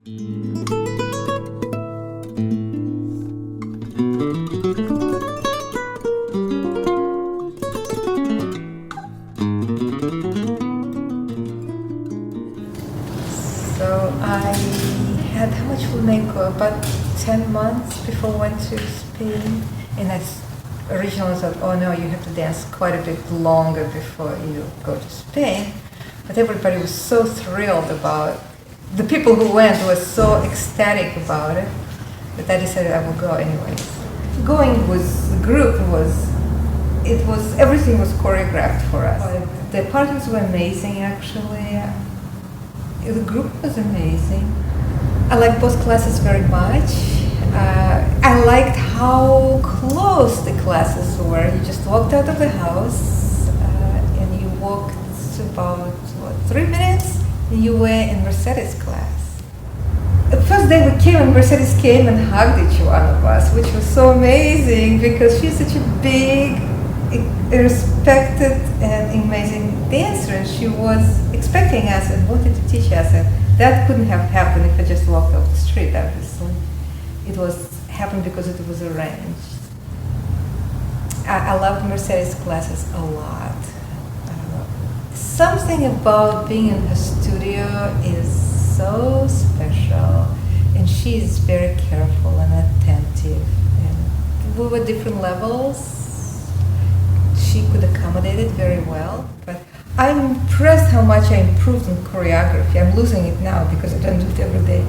So I had how much Flamenco? About 10 months before I went to Spain. And I originally thought, oh no, you have to dance quite a bit longer before you go to Spain. But everybody was so thrilled about, the people who went were so ecstatic about it that I decided I will go anyways. Going with the group everything was choreographed for us. The partners were amazing actually. The group was amazing. I liked both classes very much. I liked how close the classes were. You just walked out of the house and you walked about 3 minutes and you were in Mercedes class. The first day we came and Mercedes came and hugged each one of us, which was so amazing because she's such a big, respected and amazing dancer, and she was expecting us and wanted to teach us, and that couldn't have happened if I just walked off the street, obviously. It happened because it was arranged. I loved Mercedes classes a lot. Something about being in her studio is so special, and she is very careful and attentive. And we were different levels. She could accommodate it very well, but I'm impressed how much I improved in choreography. I'm losing it now because I don't do it every day.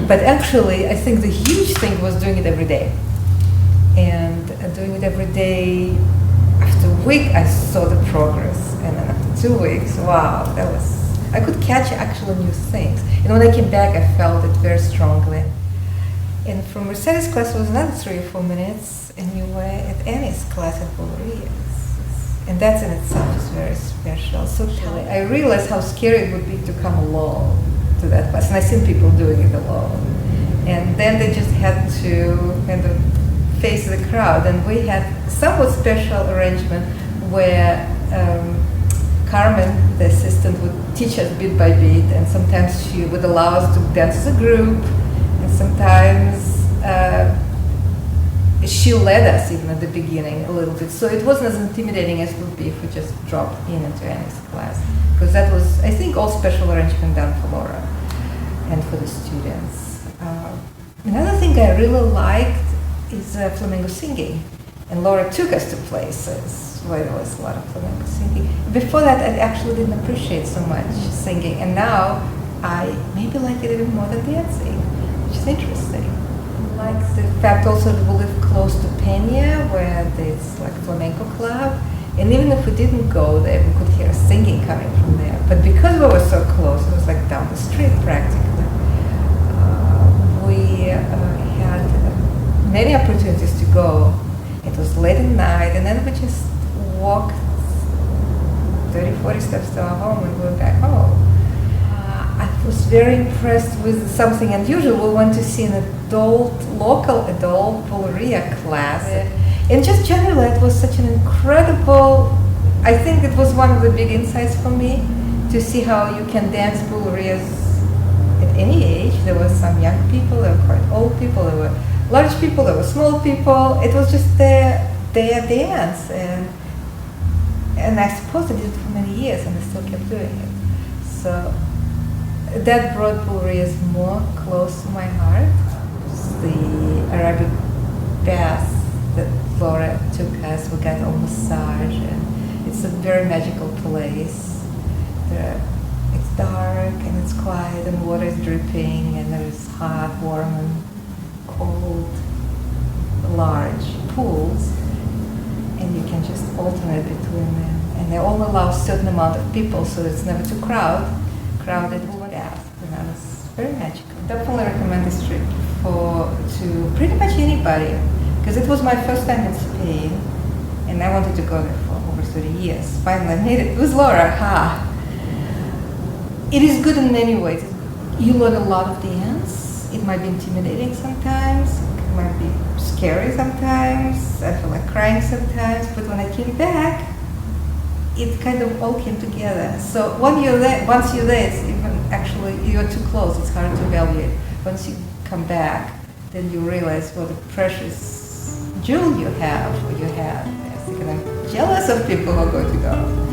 But actually, I think the huge thing was doing it every day. And doing it every day, after a week, I saw the progress. And then after 2 weeks, wow, I could catch actual new things. And when I came back, I felt it very strongly. And from Mercedes class was another 3 or 4 minutes, and you were at Annie's class at bulerias. And that in itself is very special. So I realized how scary it would be to come alone to that class. And I've seen people doing it alone. And then they just had to kind of face the crowd. And we had somewhat special arrangement where Carmen, the assistant, would teach us bit by bit. And sometimes she would allow us to dance as a group. And sometimes she led us even at the beginning a little bit. So it wasn't as intimidating as it would be if we just dropped into Annie's class. Because that was, I think, all special arrangement done for Laura and for the students. Another thing I really liked is flamenco singing. And Laura took us to places where there was a lot of flamenco singing. Before that, I actually didn't appreciate so much singing. And now I maybe like it even more than dancing, which is interesting. I like the fact also that we live close to Peña, where there's like a flamenco club. And even if we didn't go there, we could hear singing coming from there. But because we were so close, it was like down the street practically. We had many opportunities to go. It was late at night, and then we just walked 30, 40 steps to our home and we went back home. I was very impressed with something unusual. We went to see an local adult buleria class. And just generally, it was such an incredible, I think it was one of the big insights for me to see how you can dance bulerias at any age. There were some young people, there were quite old people, there were large people, there were small people. It was just their dance. And I suppose I did it for many years and I still kept doing it. So that brought bulerias more close to my heart. The Arabic bath that Laura took us, we got a massage, and it's a very magical place. It's dark and it's quiet and water is dripping and there's hot, warm and cold, large pools, and you can just alternate between them. And they all allow a certain amount of people, so it's never too crowded bath, and that was very magical. Definitely recommend this trip to pretty much anybody, because it was my first time in Spain, and I wanted to go there for over 30 years. Finally, I made it with Laura. It is good in many ways. You learn a lot of dance. It might be intimidating sometimes. It might be scary sometimes. I feel like crying sometimes. But when I came back, it kind of all came together. So once you're there, it's even actually you're too close. It's hard to evaluate. Once you come back, then you realize what a precious jewel you have, or you had. Yes, you're kind of jealous of people who are going to go.